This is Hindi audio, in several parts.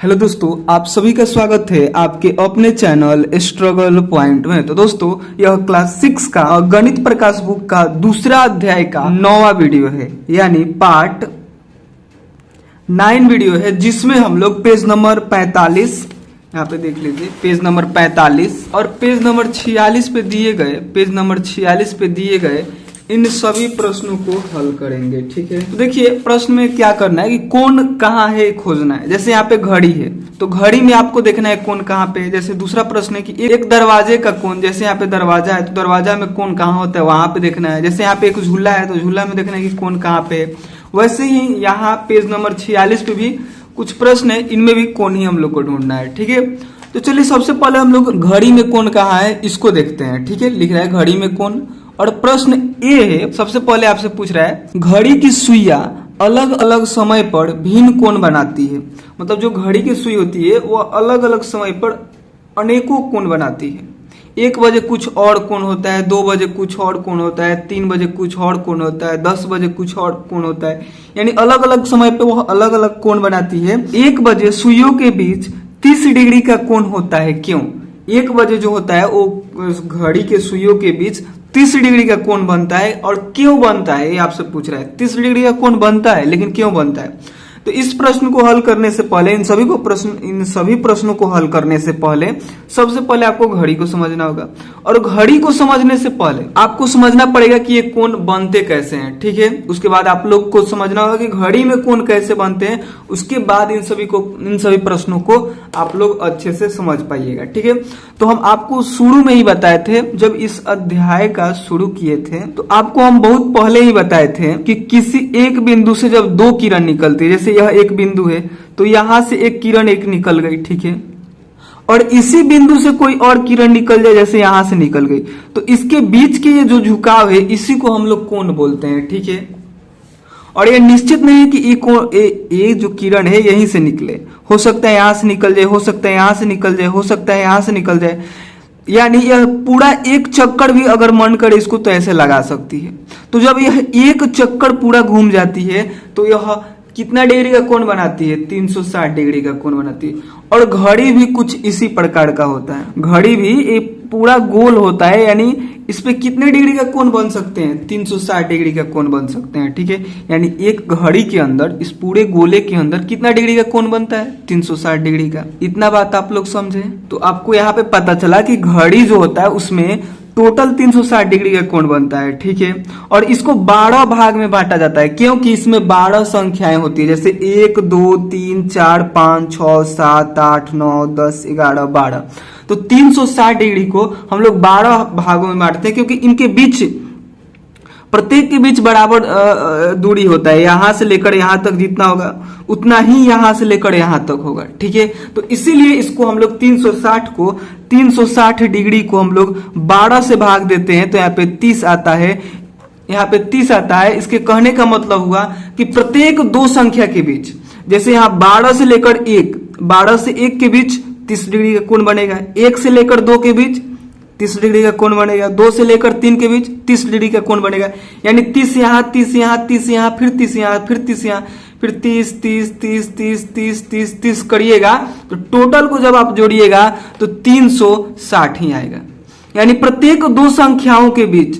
हेलो दोस्तों, आप सभी का स्वागत है आपके अपने चैनल स्ट्रगल पॉइंट में। तो दोस्तों, यह क्लास 6 का गणित प्रकाश बुक का दूसरा अध्याय का 9वां वीडियो है, यानी पार्ट 9 वीडियो है, जिसमें हम लोग पेज नंबर 45 यहाँ पे देख लीजिए, पेज नंबर 45 और पेज नंबर 46 पे दिए गए इन सभी प्रश्नों को हल करेंगे। ठीक है, तो देखिए प्रश्न में क्या करना है कि कोण कहाँ है खोजना है। जैसे यहाँ पे घड़ी है तो घड़ी में आपको देखना है कोण कहाँ पे है। जैसे दूसरा प्रश्न है कि एक दरवाजे का कोण, जैसे यहाँ पे दरवाजा है तो दरवाजा में कोण कहाँ होता है वहां पे देखना है। जैसे यहाँ पे एक झूला है तो झूला में देखना है कि कोण कहाँ पे है। वैसे ही यहाँ पेज नंबर 46 पे भी कुछ प्रश्न है, इनमें भी कोण ही हम लोग को ढूंढना है। ठीक है, तो चलिए सबसे पहले हम लोग घड़ी में कोण कहाँ है इसको देखते हैं। ठीक है, लिख रहा है घड़ी में कोण, और प्रश्न ए है, सबसे पहले आपसे पूछ रहा है घड़ी की सुइयां अलग अलग समय पर भिन्न कोण बनाती है। मतलब जो घड़ी की सुई होती है वो अलग अलग समय पर अनेकों कोण बनाती है। 1 बजे कुछ और कोण होता है, 2 बजे कुछ और कोण होता है, 3 बजे कुछ और कोण होता है, 10 बजे कुछ और कोण होता है, यानी अलग अलग समय पे वो अलग अलग कोण बनाती है। 1 बजे सुइयों के बीच 30 डिग्री का कोण होता है, क्यों? 1 बजे जो होता है वो घड़ी के सुइयों के बीच 30 डिग्री का कोण बनता है, और क्यों बनता है ये आपसे पूछ रहा है। 30 डिग्री का कोण बनता है, लेकिन क्यों बनता है? तो इस प्रश्न को हल करने से पहले, इन सभी प्रश्नों को हल करने से पहले सबसे पहले आपको घड़ी को समझना होगा, और घड़ी को समझने से पहले आपको समझना पड़ेगा कि ये कोण बनते कैसे हैं। ठीक है, उसके बाद आप लोग को समझना होगा कि घड़ी में कोण कैसे बनते हैं। उसके बाद इन सभी प्रश्नों को आप लोग अच्छे से समझ पाइएगा। ठीक है, तो हम आपको शुरू में ही बताए थे, जब इस अध्याय का शुरू किए थे तो आपको हम बहुत पहले ही बताए थे कि किसी एक बिंदु से जब 2 किरण निकलती है, जैसे यह एक बिंदु है तो यहां से एक किरण एक निकल गई। ठीक है, और इसी बिंदु से कोई और किरण निकल जाए, जैसे यहां से निकल गई, तो इसके बीच के ये जो झुकाव है इसी को हम लोग कोण बोलते हैं। ठीक है, और ये निश्चित नहीं है कि ये जो किरण है यहीं से निकले, हो सकता है यहां से निकल जाए, हो सकता है यहां से निकल जाए, हो सकता है यहां से निकल जाए, यानी यह पूरा एक चक्कर भी अगर मन करे इसको तो ऐसे लगा सकती है। तो जब यह एक चक्कर पूरा घूम जाती है तो यह कितना डिग्री का कोण बनाती है? 360 डिग्री का कोण बनाती है। और घड़ी भी कुछ इसी प्रकार का होता है, घड़ी भी एक पूरा गोल होता है, यानी इस पे कितने डिग्री का कोण बन सकते हैं? 360 डिग्री का कोण बन सकते हैं। ठीक है, यानी एक घड़ी के अंदर, इस पूरे गोले के अंदर कितना डिग्री का कोण बनता है? 360 डिग्री का। इतना बात आप लोग समझे? तो आपको यहाँ पे पता चला कि घड़ी जो होता है उसमें टोटल 360 डिग्री का कोण बनता है। ठीक है, और इसको 12 भाग में बांटा जाता है, क्योंकि इसमें 12 संख्याएं होती है, जैसे 1 2 3 4 5 6 7 8 9 10 11 12। तो 360 डिग्री को हम लोग 12 भागों में बांटते हैं, क्योंकि इनके बीच, प्रत्येक के बीच बराबर दूरी होता है। यहां से लेकर यहां तक जितना होगा उतना ही यहां से लेकर यहां तक होगा। ठीक है, तो इसीलिए इसको हम लोग 360 डिग्री को हम लोग 12 से भाग देते हैं, तो यहाँ पे 30 आता है, यहाँ पे 30 आता है। इसके कहने का मतलब हुआ कि प्रत्येक 2 संख्या के बीच, जैसे यहाँ 12 से लेकर 1 के बीच 30 डिग्री का कोण बनेगा, 1 से लेकर 2 के बीच 30 डिग्री का कोण बनेगा, 2 से लेकर 3 के बीच 30 डिग्री का कोण बनेगा, यानी 30 यहाँ, 30 यहाँ, 30 यहाँ, फिर 30 यहाँ, फिर 30 यहाँ, फिर 30 30 30 30 30 30 30 करिएगा तो टोटल को जब आप जोड़िएगा तो 360 ही आएगा। यानी प्रत्येक 2 संख्याओं के बीच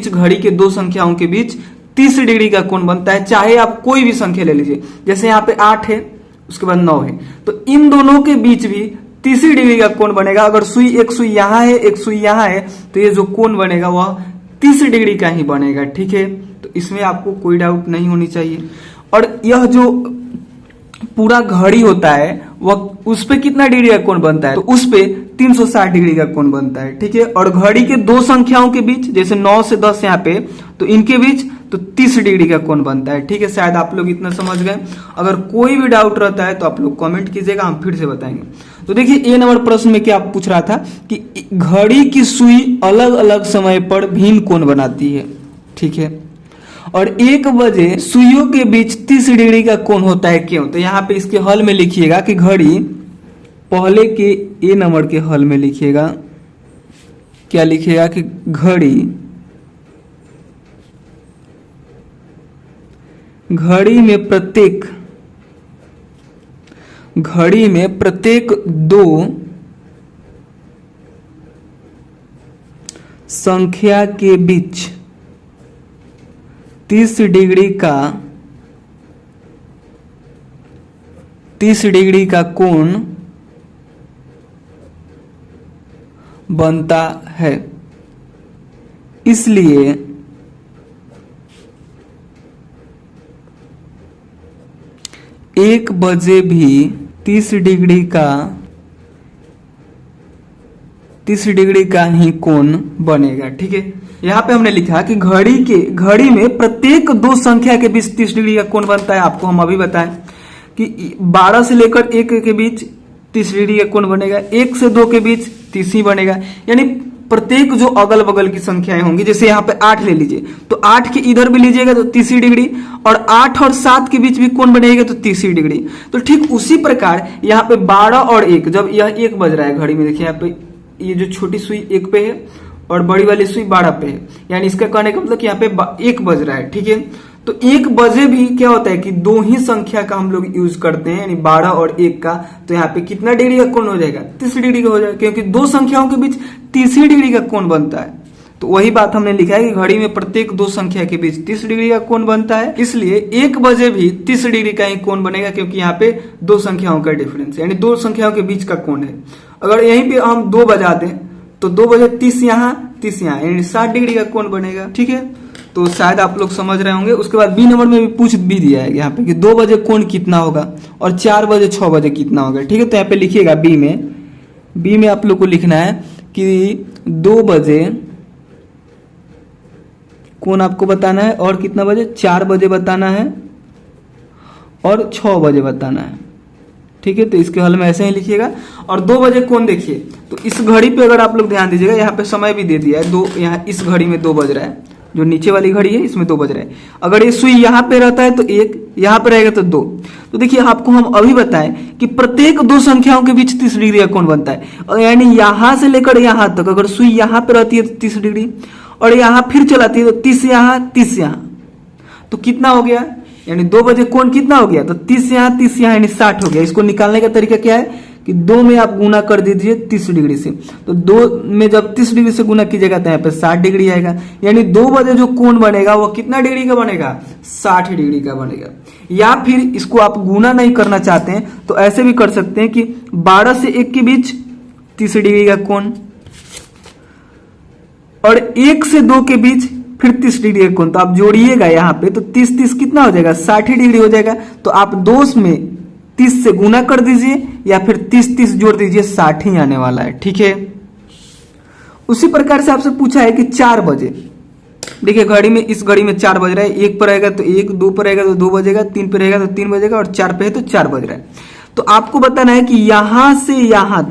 घड़ी के 2 संख्याओं के बीच 30 डिग्री का कोण बनता है, चाहे आप कोई भी संख्या ले लीजिए। जैसे यहाँ पे 8 है, उसके बाद 9 है, तो इन दोनों के बीच भी 30 डिग्री का कोण बनेगा। अगर एक सुई यहाँ है, एक सुई यहाँ है, तो ये जो कोण बनेगा वह 30 डिग्री का ही बनेगा। ठीक है, तो इसमें आपको कोई डाउट नहीं होनी चाहिए। और यह जो पूरा घड़ी होता है वह उस पे कितना डिग्री का कोण बनता है? तो उस पे 360 डिग्री का कोण बनता है। ठीक है, और घड़ी के 2 संख्याओं के बीच, जैसे 9 से 10 यहाँ पे, तो इनके बीच तो 30 डिग्री का कोण बनता है। ठीक है, शायद आप लोग इतना समझ गए। अगर कोई भी डाउट रहता है तो आप लोग कमेंट कीजिएगा, हम फिर से बताएंगे। तो देखिए ए नंबर प्रश्न में क्या पूछ रहा था कि घड़ी की सुई अलग अलग समय पर भिन्न कोण बनाती है। ठीक है, और 1 बजे सुइयों के बीच 30 डिग्री का कोण होता है, क्यों? तो यहाँ पे इसके हल में लिखिएगा कि घड़ी, पहले के ए नंबर के हल में लिखिएगा, क्या लिखिएगा कि घड़ी में प्रत्येक घड़ी में प्रत्येक दो संख्या के बीच 30 डिग्री का कोण बनता है। इसलिए एक बजे भी 30 डिग्री का ही कोण बनेगा। ठीक है, यहाँ पे हमने लिखा कि घड़ी में प्रत्येक दो संख्या के बीच 30 डिग्री का कोण बनता है। आपको हम अभी बताएं कि 12 से लेकर 1 के बीच 30 डिग्री का कोण बनेगा, 1 से 2 के बीच 30 ही बनेगा। यानी प्रत्येक जो अगल बगल की संख्याएं होंगी, जैसे यहाँ पे 8 ले लीजिए तो 8 के इधर भी लीजिएगा तो 30 डिग्री, और 8 और 7 के बीच भी कोण बनेगा तो 30 डिग्री। तो ठीक उसी प्रकार यहाँ पे 12 और 1, जब यह 1 बज रहा है घड़ी में, देखिए यहाँ पे ये जो छोटी सुई 1 पे है और बड़ी वाली सुई 12 पे है, यानी इसका कहने का मतलब कि यहाँ पे 1 बज रहा है। ठीक है, तो 1 बजे भी क्या होता है कि दो ही संख्या का हम लोग यूज करते हैं, यानी 12 और 1 का। तो यहाँ पे कितना डिग्री का कोण हो जाएगा? 30 डिग्री का हो जाएगा, क्योंकि दो संख्याओं के बीच 30 डिग्री का कोण बनता है। तो वही बात हमने लिखा है कि घड़ी में प्रत्येक दो संख्या के बीच 30 डिग्री का कोण बनता है। इसलिए 1 बजे भी 30 डिग्री का ही कोण बनेगा, क्योंकि यहाँ पे दो संख्याओं का डिफरेंस, यानी दो संख्याओं के बीच का कोण है। अगर यहीं पे हम 2 बजा दें तो 2 बजे 30 यहाँ 30 यहाँ, यानी 60 डिग्री का कोण बनेगा। ठीक है, तो शायद आप लोग समझ रहे होंगे। उसके बाद बी नंबर में भी पूछ भी दिया है यहाँ पे कि 2 बजे कोण कितना होगा और 4 बजे 6 बजे कितना होगा। ठीक है, तो यहाँ पे लिखिएगा बी में आप लोग को लिखना है कि 2 बजे कोण आपको बताना है, और कितना बजे? 4 बजे बताना है और 6 बजे बताना है। ठीक है, तो इसके हल में ऐसे ही लिखिएगा। और 2 बजे कोण देखिए, तो इस घड़ी पे अगर आप लोग ध्यान दीजिएगा, यहाँ पे समय भी दे दिया है 2, यहाँ इस घड़ी में 2 बज रहा है, जो नीचे वाली घड़ी है इसमें 2 बज रहा है। अगर ये सुई यहाँ पे रहता है तो 1, यहाँ पे रहेगा तो 2। तो देखिए आपको हम अभी बताएं कि प्रत्येक दो संख्याओं के बीच 30 डिग्री का कोण बनता है, और यानी यहां से लेकर यहां तक अगर सुई यहाँ पे रहती है तो 30 डिग्री, और यहाँ फिर चलाती है तो 30 यहाँ 30 यहाँ, तो कितना हो गया? यानी 2 बजे कोण कितना हो गया? तो 30 यहाँ 30 यहाँ, यानी 60 हो गया। इसको निकालने का तरीका क्या है कि 2 में आप गुना कर दीजिए 30 डिग्री से, तो 2 में जब 30 डिग्री से गुना कीजिएगा तो यहाँ पे 60 डिग्री आएगा। यानी 2 बजे जो कोण बनेगा वो कितना डिग्री का बनेगा? 60 डिग्री का बनेगा। या फिर इसको आप गुना नहीं करना चाहते हैं तो ऐसे भी कर सकते हैं कि 12 से 1 के बीच 30 डिग्री का कोण, और 1 से 2 के बीच फिर 30 डिग्री का कोण। तो आप जोड़िएगा यहाँ पे तो 30 कितना हो जाएगा? 60 डिग्री हो जाएगा। तो आप 2 में 30 से गुना कर दीजिए या फिर 30 जोड़ दीजिए, 60 ही आने वाला है। ठीक है, उसी प्रकार से आपसे पूछा है कि 4 बजे, देखिए घड़ी में, इस घड़ी में 4 बज रहा है, 1 पर रहेगा तो 1, 2 पर रहेगा तो 2 बजेगा, 3 पर रहेगा तो 3 बजेगा, और 4 पे है तो 4 बज रहा है। तो आपको बताना है कि यहां से यहां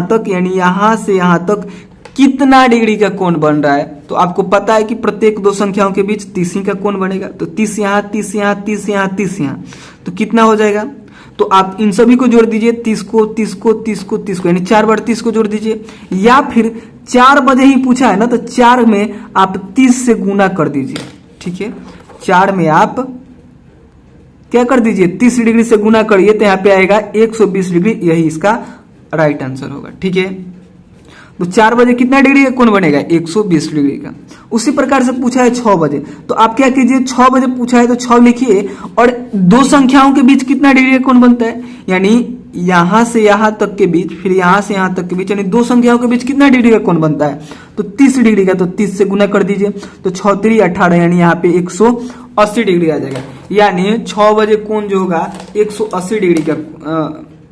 तक यानी यहां से यहां तक कितना डिग्री का कोण बन रहा है। तो आपको पता है कि प्रत्येक दो संख्याओं के बीच 30 का कोण बनेगा, तो 30 यहाँ 30 यहाँ 30 यहाँ 30 यहाँ, तो कितना हो जाएगा? तो आप इन सभी को जोड़ दीजिए, 30 को 30 को 30 को 30 को, यानी 4 बार 30 को जोड़ दीजिए। या फिर 4 बजे ही पूछा है ना, तो 4 में आप 30 से गुना कर दीजिए। ठीक है, 4 में आप क्या कर दीजिए? 30 डिग्री से गुना करिए तो यहाँ पे आएगा 120 डिग्री, यही इसका राइट आंसर होगा। ठीक है, तो 4 बजे कितना डिग्री का कोण बनेगा? 120 डिग्री का। उसी प्रकार से पूछा है 6 बजे, तो आप क्या कीजिए? 6 बजे पूछा है तो 6 लिखिए, और दो संख्याओं के बीच कितना डिग्री का कोण बनता है? यानी यहां से यहां तक के बीच, फिर यहां से यहां तक के बीच, यानी दो संख्याओं के बीच कितना डिग्री का कोण बनता है? तो 30 डिग्री का। तो 30 से गुना कर दीजिए, तो 6 3 18, यानी यहाँ पे 180 डिग्री आ जाएगा। यानी 6 बजे कोण जो होगा 180 डिग्री का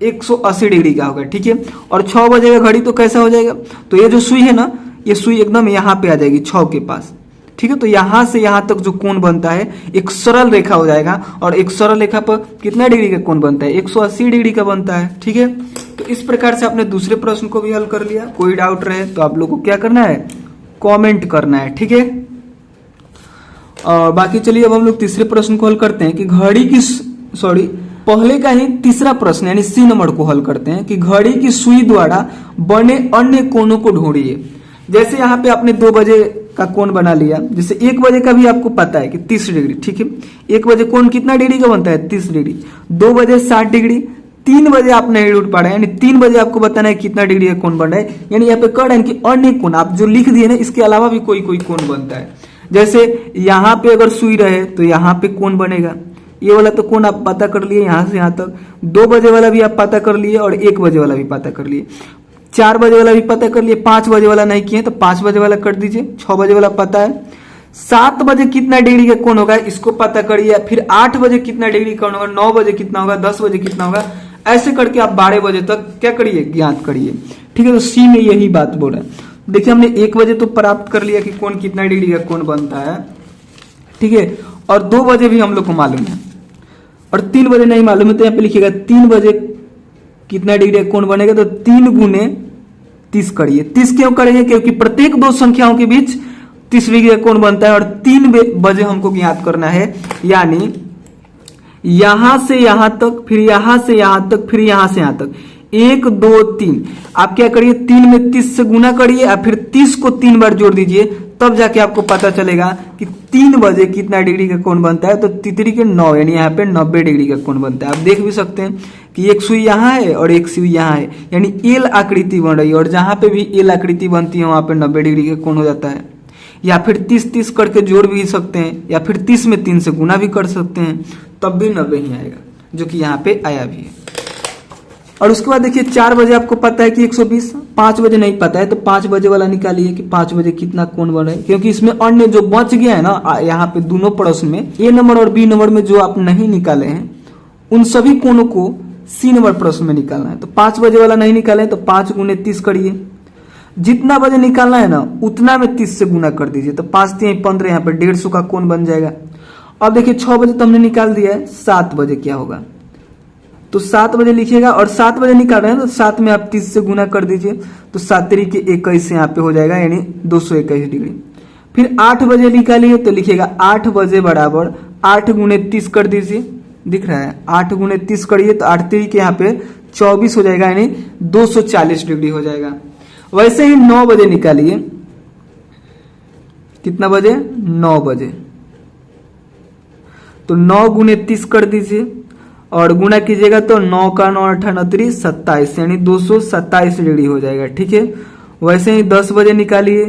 180 डिग्री का होगा। ठीक है, और 6 बजे का घड़ी तो कैसा हो जाएगा? तो ये जो सुई है ना, ये सुई एकदम यहाँ पे आ जाएगी 6 के पास। ठीक है, तो यहां से यहां तक जो कोण बनता है एक सरल रेखा हो जाएगा, और एक सरल रेखा पर कितना डिग्री का कोण बनता है? 180 डिग्री का बनता है। ठीक है, तो इस प्रकार से आपने दूसरे प्रश्न को भी हल कर लिया। कोई डाउट रहे तो आप लोग को क्या करना है? कॉमेंट करना है। ठीक है, और बाकी चलिए अब हम लोग तीसरे प्रश्न को हल करते हैं कि घड़ी की पहले का ही तीसरा प्रश्न यानी सी नंबर को हल करते हैं कि घड़ी की सुई द्वारा बने अन्य कोणों को ढूंढिए। जैसे यहाँ पे आपने 2 बजे का कोण बना लिया। जैसे 1 बजे का भी आपको पता है कि 30 डिग्री, ठीक है। 1 बजे कोण कितना डिग्री का बनता है? 30 डिग्री। 2 बजे 60 डिग्री। 3 बजे आप नहीं ढूंढ पा रहे हैं, यानी 3 बजे आपको बताना है कितना डिग्री का कोण बन रहा है। यानी यहाँ पे कह रहे हैं कि अन्य कोण आप जो लिख दिए ना, इसके अलावा भी कोई कोई कोण बनता है। जैसे यहाँ पे अगर सुई रहे तो यहाँ पे कोण बनेगा। ये वाला तो कोण आप पता कर लिए यहाँ से यहाँ तक। 2 बजे वाला भी आप पता कर लिए और 1 बजे वाला भी पता कर लिए। 4 बजे वाला भी पता कर लिए, 5 बजे वाला नहीं किए तो 5 बजे वाला कर दीजिए। 6 बजे वाला पता है। 7 बजे कितना डिग्री का कोण होगा इसको पता करिए। फिर 8 बजे कितना डिग्री कोण होगा, 9 बजे कितना होगा, 10 बजे कितना होगा, ऐसे करके आप 12 बजे तक क्या करिए, ज्ञात करिए। ठीक है, तो सी में यही बात बोल रहा है। देखिए हमने 1 बजे तो प्राप्त कर लिया कि कोण कितना डिग्री का कोण बनता है, ठीक है। और 2 बजे भी हम लोग को मालूम है और 3 बजे नहीं मालूम है, तो यहाँ पे लिखिएगा 3 बजे कितना डिग्री का कोण बनेगा, तो 3 गुने 30 करिए। 30 क्यों करेंगे? क्योंकि प्रत्येक दो संख्याओं के बीच 30 डिग्री का कोण बनता है और 3 बजे हमको ज्ञात करना है। यानी यहां से यहां तक, फिर यहां से यहां तक, फिर यहां से यहां तक, 1 2 3। आप क्या करिए, 3 में 30 से गुना करिए और फिर 30 को 3 बार जोड़ दीजिए, तब जाके आपको पता चलेगा कि 3 बजे कितना डिग्री का कोण बनता है। तो 3 के 9, यानी यहाँ पे 90 डिग्री का कोण बनता है। आप देख भी सकते हैं कि एक सुई यहाँ है और एक सुई यहाँ है, यानी एल आकृति बन रही है और जहां पे भी एल आकृति बनती है वहां पे 90 डिग्री का कोण हो जाता है। या फिर 30-30 करके जोड़ भी सकते हैं, या फिर 30 में 3 से गुना भी कर सकते हैं, तब भी 90 ही आएगा, जो कि यहाँ पे आया भी है। और उसके बाद देखिए 4 बजे आपको पता है कि 120, 5 बजे नहीं पता है तो 5 बजे वाला निकालिए कि 5 बजे कितना कोण बन रहा है। क्योंकि इसमें अन्य जो बच गया है ना, यहाँ पे दोनों प्रश्न में ए नंबर और बी नंबर में जो आप नहीं निकाले हैं उन सभी कोणों को सी नंबर प्रश्न में निकालना है। तो 5 बजे वाला नहीं निकाले तो 5 गुने 30 करिए। जितना बजे निकालना है ना उतना में 30 से गुना कर दीजिए, तो 5 3 15, यहाँ पे 150 का कोण बन जाएगा। अब देखिए 6 बजे तो हमने निकाल दिया है, 7 बजे क्या होगा, तो 7 बजे लिखिएगा। और 7 बजे निकाल रहे हैं तो 7 में आप 30 से गुना कर दीजिए, तो 7 3 के 21 यहाँ पे हो जाएगा, यानी 221 डिग्री। फिर 8 बजे निकालिए तो लिखिएगा 8 बजे बराबर 8 गुने 30 कर दीजिए, दिख रहा है 8 गुने 30 करिए तो 8 3 के यहाँ पे 24 हो जाएगा, यानी 240 डिग्री हो जाएगा। वैसे ही 9 बजे निकालिए, कितना बजे, 9 बजे, तो 9 गुने 30 कर दीजिए और गुना कीजिएगा तो 9 का 9 8 29 27, यानी 227 डिग्री हो जाएगा, ठीक है। वैसे ही 10 बजे निकालिए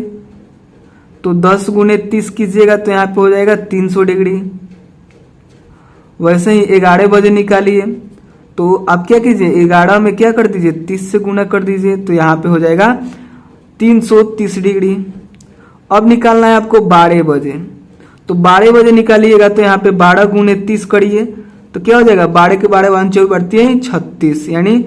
तो 10 गुने 30 कीजिएगा तो यहाँ पे हो जाएगा 300 डिग्री। वैसे ही 11 बजे निकालिए तो आप क्या कीजिए, 11 में क्या कर दीजिए, 30 से गुना कर दीजिए, तो यहाँ पे हो जाएगा 330 डिग्री। अब निकालना है आपको 12 बजे, तो 12 बजे निकालिएगा तो यहाँ पे 12 गुने 30 करिए तो क्या हो जाएगा, 12 के 12 24 बढ़ती है 36, यानी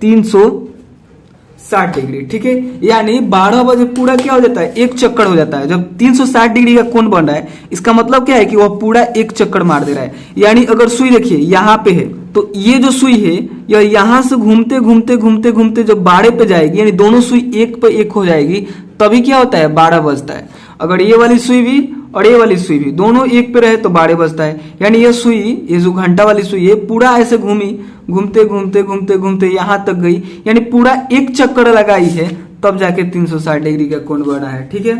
360 डिग्री, ठीक है। यानी 12 बजे पूरा क्या हो जाता है, एक चक्कर हो जाता है। जब 360 डिग्री का कोण बन रहा है इसका मतलब क्या है कि वह पूरा एक चक्कर मार दे रहा है। यानी अगर सुई देखिए यहाँ पे है तो ये जो सुई है यह यहाँ से घूमते घूमते घूमते घूमते जब 12 पे जाएगी, यानी दोनों सुई एक पे एक हो जाएगी, तभी क्या होता है, 12 बजता है। अगर ये वाली सुई भी और ये वाली सुई भी दोनों एक पे रहे तो 12 बजता है। यानी ये सुई, ये जो घंटा वाली सुई है पूरा ऐसे घूमी, घूमते घूमते घूमते घूमते यहाँ तक गई, यानी पूरा एक चक्कर लगाई है, तब जाके 360 डिग्री का कोण बना है, ठीक है।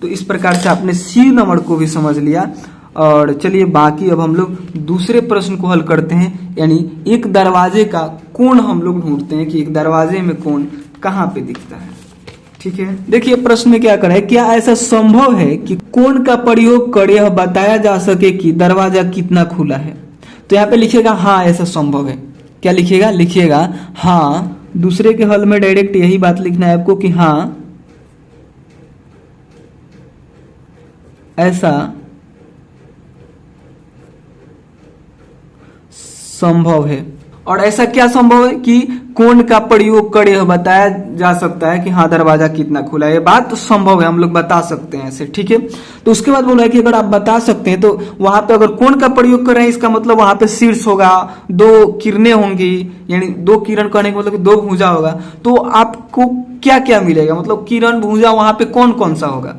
तो इस प्रकार से आपने सी नंबर को भी समझ लिया। और चलिए बाकी अब हम लोग दूसरे प्रश्न को हल करते हैं, यानी एक दरवाजे का कोण हम लोग ढूंढते हैं कि एक दरवाजे में कोण कहाँ पे दिखता है, ठीक है। देखिए प्रश्न में क्या करा है, क्या ऐसा संभव है कि कोण का प्रयोग कर यह बताया जा सके कि दरवाजा कितना खुला है। तो यहाँ पे लिखिएगा हाँ ऐसा संभव है। क्या लिखिएगा, लिखिएगा हाँ। दूसरे के हल में डायरेक्ट यही बात लिखना है आपको कि हाँ ऐसा संभव है। और ऐसा क्या संभव है कि कोण का प्रयोग कर यह बताया जा सकता है कि हाँ दरवाजा कितना खुला है। ये बात तो संभव है, हम लोग बता सकते हैं ऐसे, ठीक है। तो उसके बाद बोला है कि अगर आप बता सकते हैं तो वहां पे अगर कोण का प्रयोग कर रहे हैं इसका मतलब वहां पे शीर्ष होगा, 2 किरणें होंगी, यानी 2 किरण कहने का मतलब 2 भुजा होगा। तो आपको क्या क्या मिलेगा, मतलब किरण भुजा वहां पे कौन कौन सा होगा।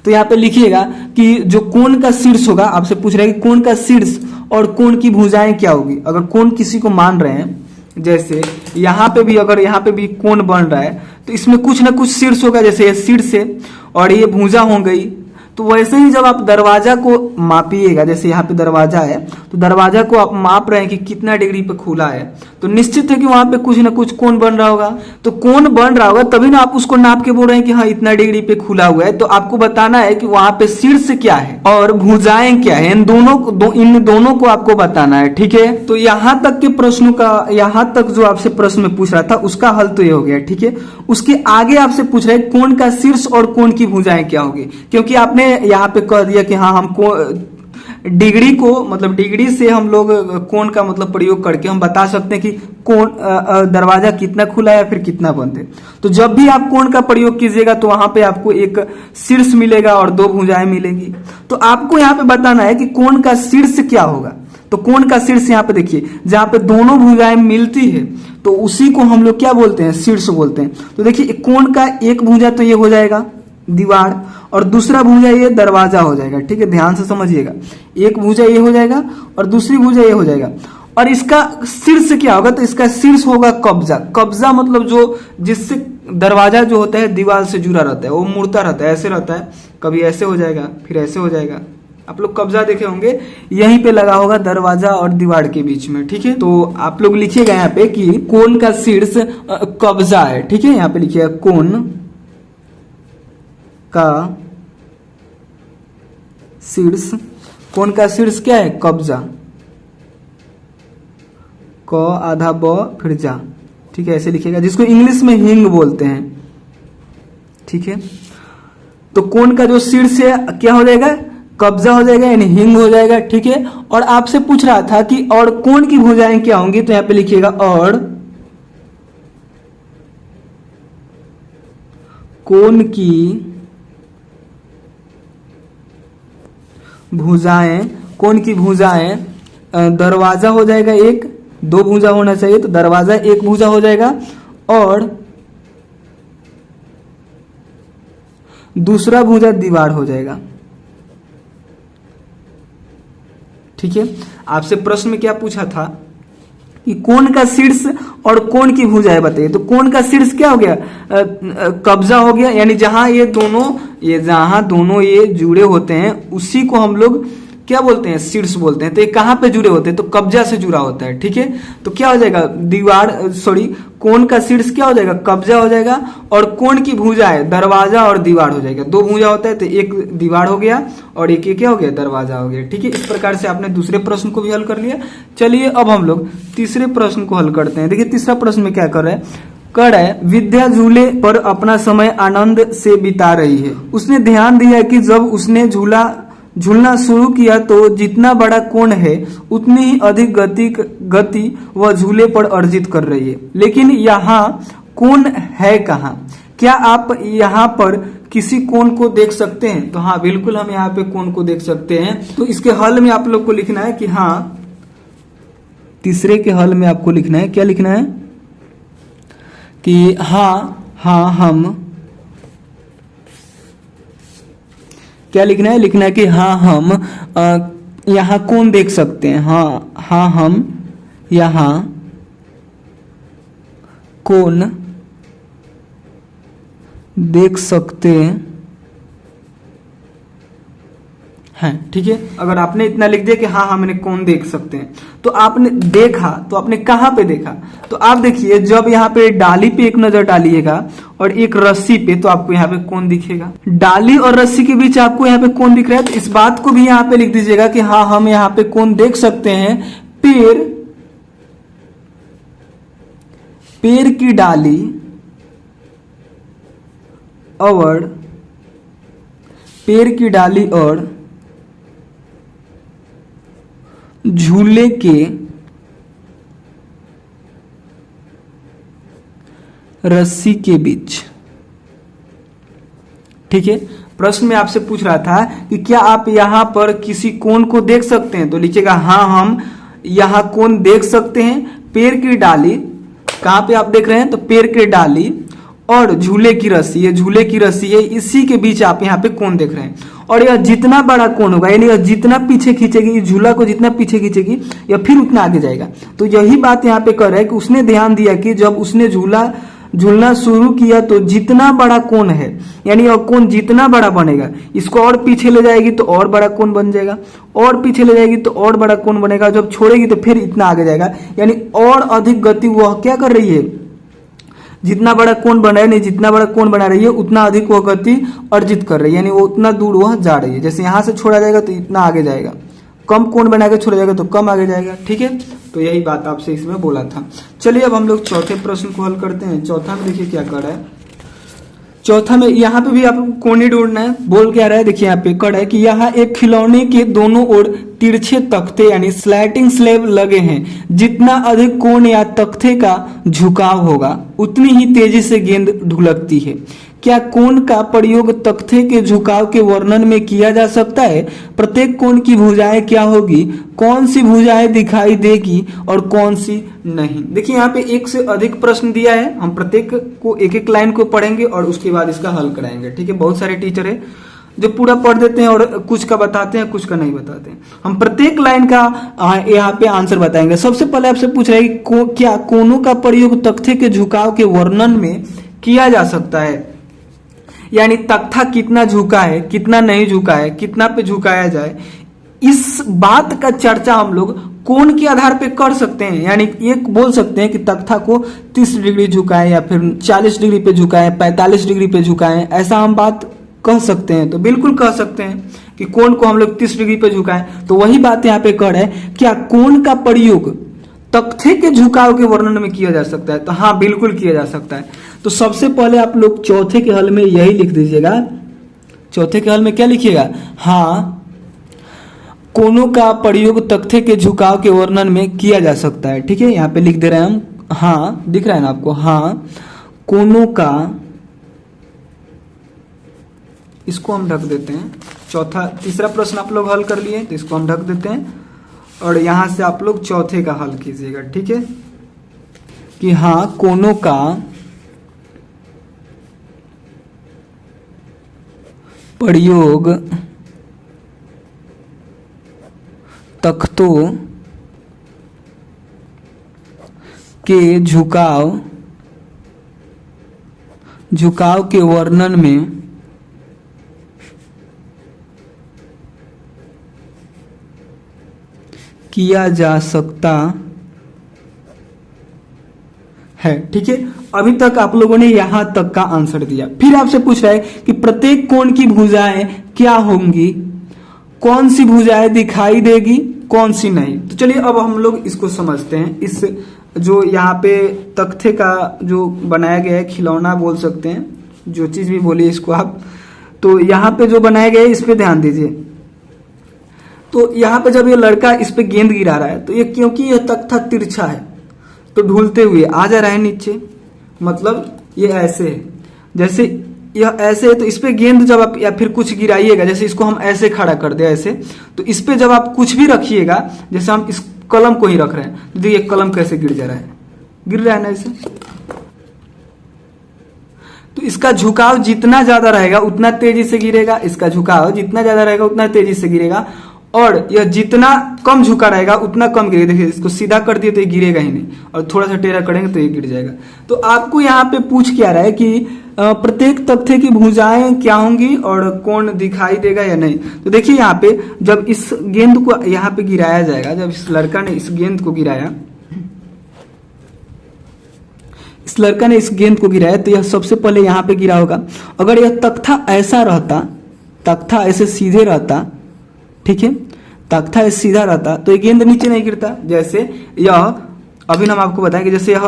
तो यहाँ पे लिखिएगा कि जो कोण का शीर्ष होगा, आपसे पूछ रहा है कि कोण का शीर्ष और कोण की भुजाएं क्या होगी। अगर कोण किसी को मान रहे हैं, जैसे यहाँ पे भी अगर यहाँ पे भी कोण बन रहा है तो इसमें कुछ ना कुछ शीर्ष होगा, जैसे ये शीर्ष है और ये भुजा हो गई, तो वैसे ही जब आप दरवाजा को मापिएगा, जैसे यहाँ पे दरवाजा है तो दरवाजा को आप माप रहे हैं कि कितना डिग्री पे खुला है, तो निश्चित है कि वहां पे कुछ ना कुछ कोण बन रहा होगा। तो कोण बन रहा होगा तभी ना आप उसको नाप के बोल रहे हैं कि हाँ इतना डिग्री पे खुला हुआ है। तो आपको बताना है कि वहां पे शीर्ष क्या है और भुजाएं क्या है, इन दोनों को आपको बताना है। ठीक है, तो यहाँ तक के प्रश्नों का, यहाँ तक जो आपसे प्रश्न में पूछ रहा था उसका हल तो ये हो गया। ठीक है, उसके आगे आपसे पूछ रहे हैं कोण का शीर्ष और कोण की भुजाएं क्या होगी, क्योंकि आपने यहाँ पे कह दिया कि हाँ हम डिग्री को, मतलब डिग्री से हम लोग कोण का मतलब प्रयोग करके हम बता सकते हैं कि कोण दरवाजा कितना खुला है या फिर कितना बंद है। तो जब भी आप कोण का प्रयोग कीजिएगा तो वहां पे आपको एक शीर्ष मिलेगा और दो भुजाएं मिलेंगी। तो आपको यहाँ पे बताना है कि कोण का शीर्ष क्या होगा। तो कोण का शीर्ष यहाँ पे देखिए, जहां पे दोनों भुजाएं मिलती है तो उसी को हम लोग क्या बोलते हैं, शीर्ष बोलते हैं। तो देखिए कोण का एक भुजा तो ये हो जाएगा दीवार, और दूसरा भुजा ये दरवाजा हो जाएगा। ठीक है, ध्यान से समझिएगा, एक भुजा ये हो जाएगा और दूसरी भुजा ये हो जाएगा। और इसका शीर्ष क्या होगा, तो इसका शीर्ष होगा कब्जा। कब्जा मतलब जो जिससे दरवाजा जो होता है दीवार से जुड़ा रहता है, वो मुड़ता रहता है, ऐसे रहता है, कभी ऐसे हो जाएगा फिर ऐसे हो जाएगा। आप लोग कब्जा देखे होंगे, यहीं पे लगा होगा दरवाजा और दीवार के बीच में। ठीक है, तो आप लोग लिखिएगा यहाँ पे कि कोण का शीर्ष कब्जा है। ठीक है, यहाँ पे लिखिएगा कोण का शीर्ष, कोण का शीर्ष क्या है, कब्जा, क आधा ब फिर जा। ठीक है, ऐसे लिखिएगा, जिसको इंग्लिश में हिंग बोलते हैं। ठीक है, तो कोण का जो शीर्ष है क्या हो जाएगा, कब्जा हो जाएगा, यानी हिंग हो जाएगा। ठीक है, और आपसे पूछ रहा था कि और कोण की भुजाएं क्या होंगी, तो यहां पे लिखिएगा और कोण की भुजाएं, कोण की भुजाएं दरवाजा हो जाएगा एक, दो भुजा होना चाहिए तो दरवाजा एक भुजा हो जाएगा, और दूसरा भुजा दीवार हो जाएगा। ठीक है, आपसे प्रश्न में क्या पूछा था कि कोण का शीर्ष और कोण की भुजाएं बताइए। तो कोण का शीर्ष क्या हो गया, कब्जा हो गया, यानी जहां दोनों ये जुड़े होते हैं उसी को हम लोग क्या बोलते हैं, शीर्ष बोलते हैं। तो ये कहां पे जुड़े होते हैं, तो कब्जा से जुड़ा होता है। ठीक है, तो क्या हो जाएगा, कोण का शीर्ष क्या हो जाएगा, कब्जा हो जाएगा, और कोण की भुजा है दरवाजा और दीवार हो जाएगा। दो भुजा होता है तो एक दीवार हो गया और एक क्या हो गया, दरवाजा हो गया। ठीक है, इस प्रकार से आपने दूसरे प्रश्न को भी हल कर लिया। चलिए अब हम लोग तीसरे प्रश्न को हल करते हैं। देखिए तीसरा प्रश्न में क्या कर रहे हैं, कड़ है विद्या झूले पर अपना समय आनंद से बिता रही है। उसने ध्यान दिया कि जब उसने झूलना शुरू किया तो जितना बड़ा कोण है उतनी ही अधिक गति वह झूले पर अर्जित कर रही है। लेकिन यहाँ कोण है कहाँ, क्या आप यहाँ पर किसी कोण को देख सकते हैं? तो हाँ बिल्कुल हम यहाँ पे कोण को देख सकते हैं। तो इसके हल में आप लोग को लिखना है कि हाँ, तीसरे के हल में आपको लिखना है, क्या लिखना है कि हाँ हम, क्या लिखना है, लिखना है कि हाँ हम यहाँ कोण देख सकते हैं। हाँ हम यहाँ कोण देख सकते हैं। ठीक है, अगर आपने इतना लिख दिया कि हाँ हमने कोण देख सकते हैं, तो आपने देखा तो आपने कहाँ पे देखा, तो आप देखिए जब यहाँ पे डाली पे एक नजर डालिएगा और एक रस्सी पे, तो आपको यहाँ पे कोण दिखेगा। डाली और रस्सी के बीच आपको यहाँ पे कोण दिख रहा है, तो इस बात को भी यहाँ पे लिख दीजिएगा कि हाँ हम यहाँ पे कोण देख सकते हैं। पेड़ की डाली और झूले के रस्सी के बीच। ठीक है, प्रश्न में आपसे पूछ रहा था कि क्या आप यहाँ पर किसी कोण को देख सकते हैं, तो लिखिएगा हाँ हम यहाँ कोण देख सकते हैं। पेड़ की डाली, कहाँ पे आप देख रहे हैं, तो पेड़ की डाली और झूले की रस्सी, ये झूले की रस्सी है, इसी के बीच आप यहाँ पे कोण देख रहे हैं। और यह जितना बड़ा कोण होगा, यानी जितना पीछे खींचेगी, झूला को जितना पीछे खींचेगी या फिर उतना आगे जाएगा। तो यही बात यहाँ पे कर रहा है कि उसने ध्यान दिया कि जब उसने झूलना शुरू किया तो जितना बड़ा कोण है, यानी यह कोण जितना बड़ा बनेगा, इसको और पीछे ले जाएगी तो और बड़ा कोण बन जाएगा, और पीछे ले जाएगी तो और बड़ा कोण बनेगा, जब छोड़ेगी तो फिर इतना आगे जाएगा, यानी और अधिक गति वह क्या कर रही है, जितना बड़ा कोण बना है, नहीं जितना बड़ा कोण बना रही है उतना अधिक वह गति अर्जित कर रही है, यानी वो उतना दूर वह जा रही है। जैसे यहां से छोड़ा जाएगा तो इतना आगे जाएगा, कम कोण बना के छोड़ा जाएगा तो कम आगे जाएगा। ठीक है, तो यही बात आपसे इसमें बोला था। चलिए अब हम लोग चौथे प्रश्न को हल करते हैं। चौथा में देखिए क्या कर रहा है। चौथा में यहाँ पे भी आपको कोण ही ढूंढना है। बोल क्या रहा है, देखिए यहाँ पे कड़ है कि यहाँ एक खिलौने के दोनों ओर तिरछे तख्ते यानी स्लैटिंग स्लैब लगे हैं। जितना अधिक कोण या तख्ते का झुकाव होगा उतनी ही तेजी से गेंद ढुलकती है। क्या कोण का प्रयोग तख्ते के झुकाव के वर्णन में किया जा सकता है? प्रत्येक कोण की भुजाएं क्या होगी, कौन सी भुजाएं दिखाई देगी और कौन सी नहीं। देखिए यहाँ पे एक से अधिक प्रश्न दिया है, हम प्रत्येक को एक एक लाइन को पढ़ेंगे और उसके बाद इसका हल कराएंगे। ठीक है, बहुत सारे टीचर है जो पूरा पढ़ देते हैं और कुछ का बताते हैं, कुछ का नहीं बताते हैं। हम प्रत्येक लाइन का यहाँ पे आंसर बताएंगे। सबसे पहले आपसे पूछ रहा है कि क्या कोणों का प्रयोग तख्ते के झुकाव के वर्णन में किया जा सकता है, यानी तख्ता कितना झुका है, कितना नहीं झुका है, कितना पे झुकाया जाए, इस बात का चर्चा हम लोग कोण के आधार पे कर सकते हैं। यानी ये बोल सकते हैं कि तख्ता को 30 डिग्री झुकाएं या फिर 40 डिग्री पे झुकाएं, 45 डिग्री पे झुकाएं, ऐसा हम बात कह सकते हैं। तो बिल्कुल कह सकते हैं कि कोण को हम लोग 30 डिग्री पे झुकाएं। तो वही बात यहाँ पे कर है, क्या कोण का प्रयोग तख्ते के झुकाव के वर्णन में किया जा सकता है? तो हाँ, बिल्कुल किया जा सकता है। तो सबसे पहले आप लोग चौथे के हल में यही लिख दीजिएगा। चौथे के हल में क्या लिखिएगा? हाँ, कोणों का प्रयोग तख्ते के झुकाव के वर्णन में किया जा सकता है। ठीक है, यहाँ पे लिख दे रहे हैं हम। हाँ, दिख रहा है ना आपको? हाँ, कोणों का, इसको हम ढक देते हैं। चौथा, तीसरा प्रश्न आप लोग हल कर लिए तो इसको हम ढक देते हैं और यहां से आप लोग चौथे का हल कीजिएगा। ठीक है, कि हाँ, कोणों का प्रयोग तख्तों के झुकाव के वर्णन में किया जा सकता है। ठीक है, अभी तक आप लोगों ने यहां तक का आंसर दिया। फिर आपसे पूछ रहा है कि प्रत्येक कोण की भुजाएं क्या होंगी, कौन सी भुजाएं दिखाई देगी, कौन सी नहीं। तो चलिए अब हम लोग इसको समझते हैं। इस जो यहाँ पे तख्ते का जो बनाया गया है, खिलौना बोल सकते हैं, जो चीज भी बोलिए इसको आप, तो यहाँ पे जो बनाया गया है इस पे ध्यान दीजिए। तो यहाँ पे जब ये लड़का इस पे गेंद गिरा रहा है तो ये, क्योंकि यह तख्ता तिरछा है तो ढूलते हुए आ जा रहा है नीचे, मतलब ये ऐसे है। जैसे यह ऐसे है तो इस पे गेंद जब आप या फिर कुछ गिराइएगा, जैसे इसको हम ऐसे खड़ा कर दे ऐसे, तो इस पे जब आप कुछ भी रखिएगा, जैसे हम इस कलम को ही रख रहे हैं, तो देखिए कलम कैसे गिर जा रहा है, गिर रहा है ना ऐसे। तो इसका झुकाव जितना ज्यादा रहेगा उतना तेजी से गिरेगा, इसका झुकाव जितना ज्यादा रहेगा उतना तेजी से गिरेगा, और यह जितना कम झुका रहेगा उतना कम गिरेगा। देखिए इसको सीधा कर दिए तो ये गिरेगा ही नहीं, और थोड़ा सा टेढ़ा करेंगे तो ये गिर जाएगा। तो आपको यहाँ पे पूछ क्या रहा है कि प्रत्येक तख्ते की भुजाएं क्या होंगी और कोण दिखाई देगा या नहीं। तो देखिए यहाँ पे जब इस गेंद को यहाँ पे गिराया जाएगा, जब इस लड़का ने इस गेंद को गिराया, इस लड़का ने इस गेंद को गिराया, तो यह सबसे पहले यहाँ पे गिरा होगा। अगर यह तख्ता ऐसा रहता, तख्ता ऐसे सीधे रहता, ठीक है, तख्ता ऐसे सीधा रहता तो ये गेंद नीचे नहीं गिरता। जैसे यह अभी हम आपको बताएंगे, जैसे यह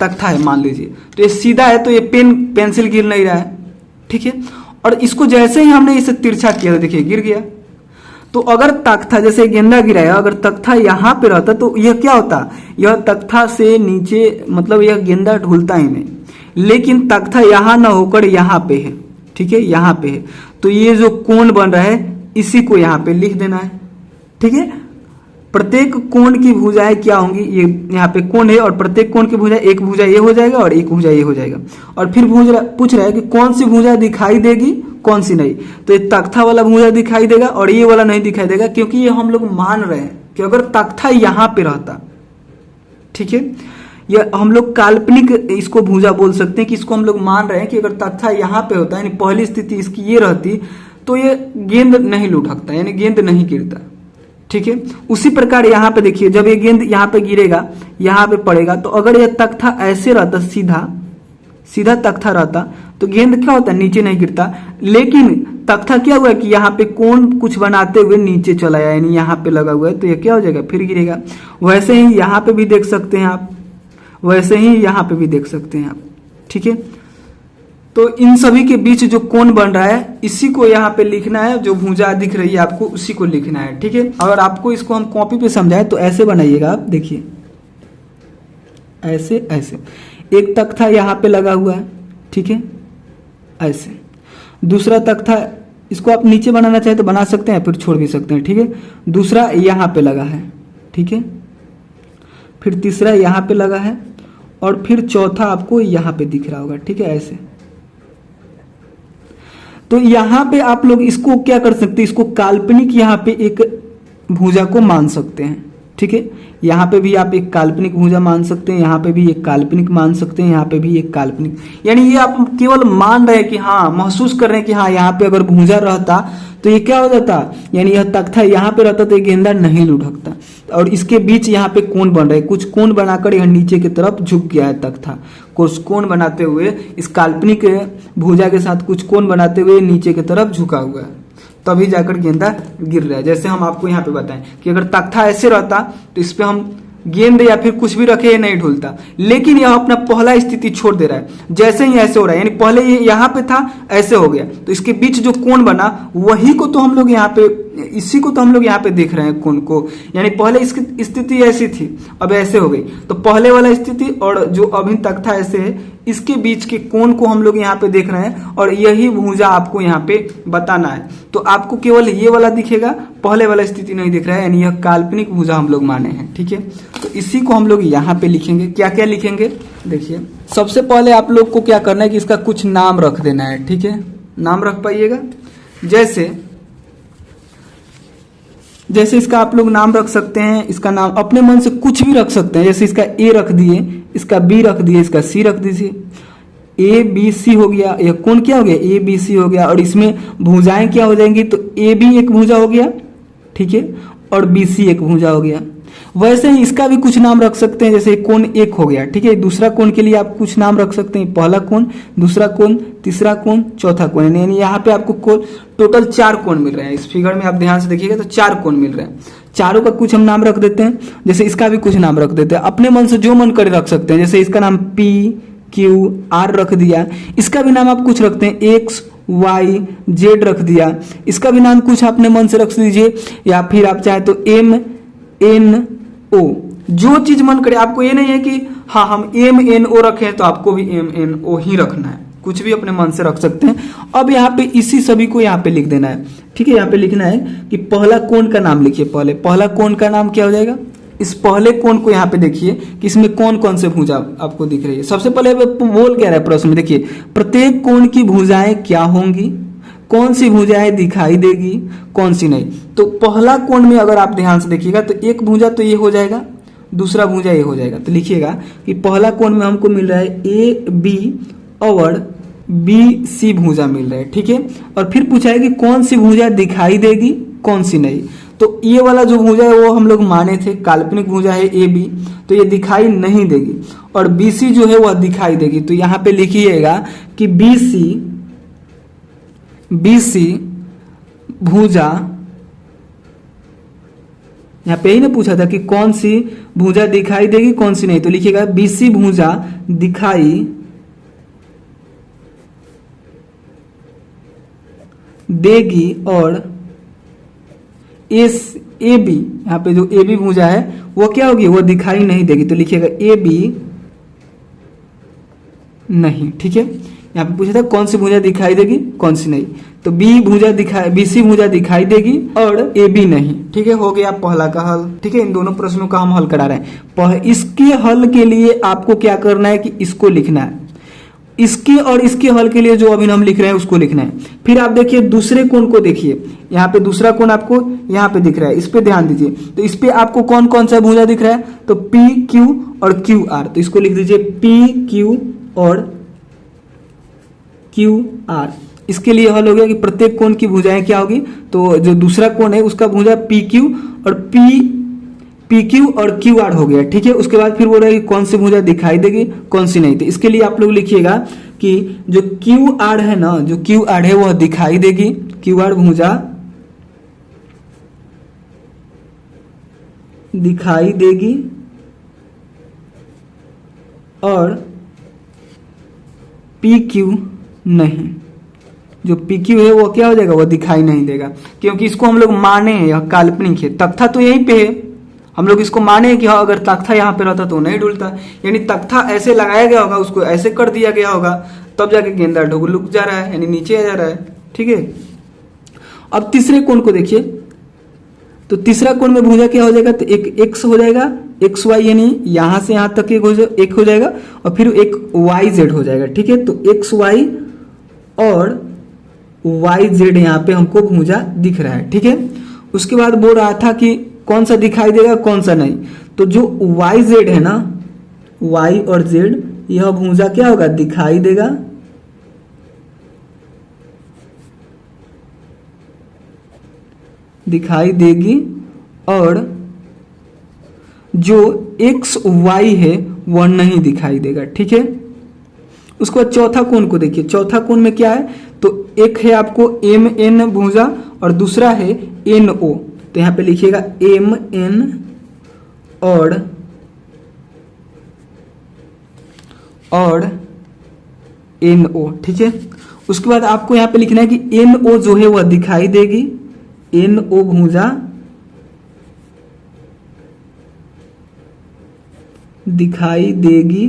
तख्ता है मान लीजिए, तो ये सीधा है तो ये पेंसिल गिर नहीं रहा है, ठीक है, और इसको जैसे ही हमने इसे तिरछा किया तो देखिए गिर गया। तो अगर तख्ता, जैसे गेंदा गिराया, अगर तख्ता यहाँ पे रहता तो यह क्या होता, यह तख्ता से नीचे, मतलब यह गेंदा ढुलता ही नहीं, लेकिन तख्ता यहाँ ना होकर यहाँ पे है, ठीक है, यहाँ पे है, तो ये जो कोण बन रहा है इसी को यहाँ पे लिख देना है। ठीक है, प्रत्येक कोण की भुजाएं क्या होंगी, ये यहाँ पे कोण है और प्रत्येक कोण की भुजा, एक भुजा ये हो जाएगा और एक भुजा ये हो जाएगा। और फिर पूछ रहा है कि कौन सी भुजा दिखाई देगी, कौन सी नहीं। तो ये तख्ता वाला भुजा दिखाई देगा और ये वाला नहीं दिखाई देगा, क्योंकि ये हम लोग मान रहे हैं कि अगर तख्ता यहाँ पे रहता, ठीक है, यह हम लोग काल्पनिक इसको भुजा बोल सकते हैं कि इसको हम लोग मान रहे हैं कि अगर तख्ता यहाँ पे होता है यानी पहली स्थिति इसकी ये रहती तो ये गेंद नहीं लुढ़कता यानी गेंद नहीं गिरता। ठीक है, उसी प्रकार यहाँ पे देखिए जब ये गेंद यहाँ पे गिरेगा यहाँ पे पड़ेगा तो अगर यह तख्ता ऐसे रहता सीधा तख्ता रहता तो गेंद क्या होता है नीचे नहीं गिरता, लेकिन तख्ता क्या हुआ कि यहाँ पे कोण कुछ बनाते हुए नीचे चला आया यानी यहाँ पे लगा हुआ है तो ये क्या हो जाएगा फिर गिरेगा। वैसे ही यहाँ पे भी देख सकते हैं आप, वैसे ही यहाँ पे भी देख सकते हैं आप। ठीक है, तो इन सभी के बीच जो कोण बन रहा है इसी को यहाँ पे लिखना है, जो भुजा दिख रही है आपको उसी को लिखना है। ठीक है, अगर आपको इसको हम कॉपी पे समझाए तो ऐसे बनाइएगा आप, देखिए ऐसे ऐसे एक तख्ता यहाँ पे लगा हुआ है। ठीक है, ऐसे दूसरा तख्ता इसको आप नीचे बनाना चाहे तो बना सकते हैं फिर छोड़ भी सकते हैं। ठीक है, दूसरा यहाँ पे लगा है। ठीक है, फिर तीसरा यहाँ पे लगा है और फिर चौथा आपको यहाँ पे दिख रहा होगा। ठीक है, ऐसे तो यहाँ पे आप लोग इसको क्या कर सकते हैं, इसको काल्पनिक यहाँ पे एक भुजा को मान सकते हैं। ठीक है, यहाँ पे भी आप एक काल्पनिक भुजा मान सकते हैं, यहाँ पे भी एक काल्पनिक मान सकते हैं, यहाँ पे भी एक काल्पनिक, यानी ये आप केवल मान रहे हैं कि हाँ महसूस कर रहे हैं कि हाँ यहाँ पे अगर भुजा रहता तो ये क्या हो जाता, यानी यह तख्ता यहाँ पे रहता तो ये गेंदा नहीं लुढ़कता और इसके बीच यहाँ पे कोण बन रहे, कुछ कोण बनाकर यह नीचे की तरफ झुक गया है तख्ता, कुछ कोण बनाते हुए इस काल्पनिक भुजा के साथ कुछ कोण बनाते हुए नीचे की तरफ झुका हुआ है, तभी जाकर गेंदा गिर रहा है। जैसे हम आपको यहाँ पे बताएं कि अगर तख्ता ऐसे रहता तो इस पे हम गेंद या फिर कुछ भी रखे ये नहीं ढुलता, लेकिन यह अपना पहला स्थिति छोड़ दे रहा है, जैसे ही ऐसे हो रहा है यानी पहले ये यहाँ पे था ऐसे हो गया तो इसके बीच जो कोण बना वही को तो हम लोग यहाँ पे, इसी को तो हम लोग यहाँ पे देख रहे हैं कोण को, यानी पहले इसकी स्थिति ऐसी थी अब ऐसे हो गई तो पहले वाला स्थिति और जो अभी तख्ता ऐसे है इसके बीच के कोण को हम लोग यहाँ पे देख रहे हैं और यही भुजा आपको यहाँ पे बताना है। तो आपको केवल ये वाला दिखेगा, पहले वाला स्थिति नहीं दिख रहा है, यानी यह काल्पनिक भुजा हम लोग माने हैं। ठीक है, तो इसी को हम लोग यहाँ पे लिखेंगे। क्या क्या लिखेंगे देखिए, सबसे पहले आप लोग को क्या करना है कि इसका कुछ नाम रख देना है। ठीक है, नाम रख पाइएगा, जैसे इसका आप लोग नाम रख सकते हैं, इसका नाम अपने मन से कुछ भी रख सकते हैं, जैसे इसका ए रख दिए, इसका बी रख दिए, इसका सी रख दीजिए, ए बी सी हो गया, यह कौन क्या हो गया ए बी सी हो गया और इसमें भुजाएं क्या हो जाएंगी तो ए बी एक भुजा हो गया। ठीक है, और बी सी एक भुजा हो गया। वैसे ही इसका भी कुछ नाम रख सकते हैं, जैसे कोण एक हो गया। ठीक है, दूसरा कोण के लिए आप कुछ नाम रख सकते हैं, पहला कोण, दूसरा कोण, तीसरा कोण, चौथा कोण, यानी यहाँ पे आपको कोण टोटल 4 कोण मिल रहे हैं। इस फिगर में आप ध्यान से देखिएगा तो 4 कोण मिल रहे हैं, चारों का कुछ हम नाम रख देते हैं। जैसे इसका भी कुछ नाम रख देते हैं, अपने मन से जो मन करे रख सकते हैं, जैसे इसका नाम पी क्यू आर रख दिया, इसका भी नाम आप कुछ रखते हैं, एक्स वाई जेड रख दिया, इसका भी नाम कुछ अपने मन से रख दीजिए, या फिर आप चाहे तो एम एन ओ, जो चीज मन करे। आपको ये नहीं है कि हाँ हम एम एन ओ रखें तो आपको भी एम एन ओ ही रखना है, कुछ भी अपने मन से रख सकते हैं। अब यहाँ पे इसी सभी को यहाँ पे लिख देना है। ठीक है, यहाँ पे लिखना है कि पहला कोण का नाम लिखिए, पहला कोण का नाम क्या हो जाएगा, इस पहले कोण को यहाँ पे देखिए कि इसमें कौन कौन से भुजा आपको दिख रही है। सबसे पहले बोल क्या रहा है प्रश्न में, देखिए प्रत्येक कोण की भुजाएं क्या होंगी, कौन सी भुजाएं दिखाई देगी, कौन सी नहीं। तो पहला कोण में अगर आप ध्यान से देखिएगा तो एक भुजा तो ये हो जाएगा, दूसरा भुजा ये हो जाएगा। तो लिखिएगा कि पहला कोण में हमको मिल रहा है ए बी और बी सी भुजा मिल रहा है। ठीक है, और फिर पूछा है कि कौन सी भुजा दिखाई देगी, कौन सी नहीं। तो ये वाला जो भुजा है वो हम लोग माने थे काल्पनिक भुजा है ए बी, तो ये दिखाई नहीं देगी, और बी सी जो है वह दिखाई देगी। तो यहाँ पे लिखिएगा कि बी सी भुजा, यहाँ पे ही ना पूछा था कि कौन सी भुजा दिखाई देगी कौन सी नहीं, तो लिखिएगा बी सी भुजा दिखाई देगी और ए बी, यहाँ पे जो ए बी भुजा है वो क्या होगी, वो दिखाई नहीं देगी। तो लिखिएगा ए बी नहीं। ठीक है, यहाँ पे पूछा था कौन सी भुजा दिखाई देगी कौन सी नहीं, तो बी सी भुजा दिखाई देगी और ए बी नहीं। ठीक है, हो गया पहला का हल। ठीक है, इन दोनों प्रश्नों का हम हल करा रहे हैं। इसके हल के लिए आपको क्या करना है कि इसको लिखना है, इसके और इसके हल के लिए जो अभी हम लिख रहे हैं उसको लिखना है। फिर आप देखिए दूसरे कोण को देखिए, यहाँ पे दूसरा कोण आपको यहाँ पे दिख रहा है, इस पे ध्यान दीजिए। तो इस पे आपको कौन कौन सा भुजा दिख रहा है, तो पी क्यू और क्यू आर। तो इसको लिख दीजिए पी क्यू और क्यू आर। इसके लिए हल हो गया कि प्रत्येक कोण की भुजाएं क्या होगी, तो जो दूसरा कोण है उसका भुजा पी क्यू और पी क्यू और क्यू आर हो गया, ठीक है। उसके बाद फिर बोल रहा है कि कौन सी भुजा दिखाई देगी कौन सी नहीं। तो इसके लिए आप लोग लिखिएगा कि जो क्यू आर है ना, जो क्यू आर है वह दिखाई देगी, क्यू आर भुजा दिखाई देगी और पी क्यू नहीं, जो पी क्यू है वो क्या हो जाएगा, वो दिखाई नहीं देगा, क्योंकि इसको हम लोग माने हैं, यह काल्पनिक है। तख्ता तो यहीं पे है, हम लोग इसको माने हैं कि हाँ अगर तख्ता यहाँ पे रहता तो नहीं डुलता, यानी तख्ता ऐसे लगाया गया होगा, उसको ऐसे कर दिया गया होगा, तब जाके गेंदा ढुक जा रहा है, यानी नीचे आ जा रहा है, ठीक है। अब तीसरे कोण को देखिए, तो तीसरा कोण में भुजा क्या हो जाएगा, तो एक एक्स हो जाएगा, एक्स वाई, यानी यहां से यहां तक एक हो जाएगा और फिर एक वाई जेड हो जाएगा, ठीक है। तो एक्स वाई और वाई जेड यहाँ पे हमको भुजा दिख रहा है, ठीक है। उसके बाद बोल रहा था कि कौन सा दिखाई देगा कौन सा नहीं, तो जो वाई जेड है ना, वाई और जेड, यह भुजा क्या होगा, दिखाई देगा, दिखाई देगी, और जो एक्स वाई है वह नहीं दिखाई देगा, ठीक है। उसके बाद चौथा कोण को देखिए, चौथा कोण में क्या है, तो एक है आपको एम एन भुजा और दूसरा है एन ओ। तो यहां पे लिखिएगा एम एन और एन ओ, ठीक है। उसके बाद आपको यहां पे लिखना है कि एन ओ जो है वह दिखाई देगी, एन ओ भुजा दिखाई देगी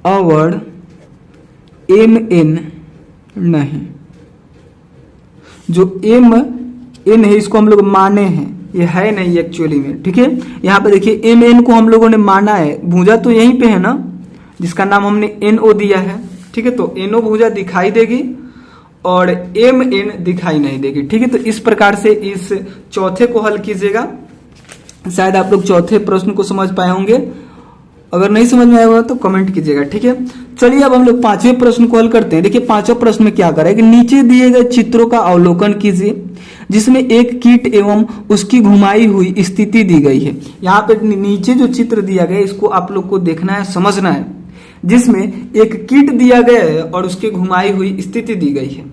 और एम एन नहीं। जो एम एन है इसको हम लोग माने हैं, ये है नहीं एक्चुअली में, ठीक है। यहाँ पे देखिए एम एन को हम लोगों ने माना है, भुजा तो यहीं पे है ना, जिसका नाम हमने एन ओ दिया है, ठीक है। तो एन ओ भुजा दिखाई देगी और एम एन दिखाई नहीं देगी, ठीक है। तो इस प्रकार से इस चौथे को हल कीजिएगा। शायद आप लोग चौथे प्रश्न को समझ पाए होंगे, अगर नहीं समझ में आया होगा तो कमेंट कीजिएगा, ठीक है। चलिए अब हम लोग पांचवें प्रश्न को हल करते हैं। देखिए पांचवें प्रश्न में क्या करें कि नीचे दिए गए चित्रों का अवलोकन कीजिए जिसमें एक कीट एवं उसकी घुमाई हुई स्थिति दी गई है। यहाँ पे नीचे जो चित्र दिया गया है इसको आप लोग को देखना है, समझना है, जिसमें एक कीट दिया गया है और उसकी घुमाई हुई स्थिति दी गई है।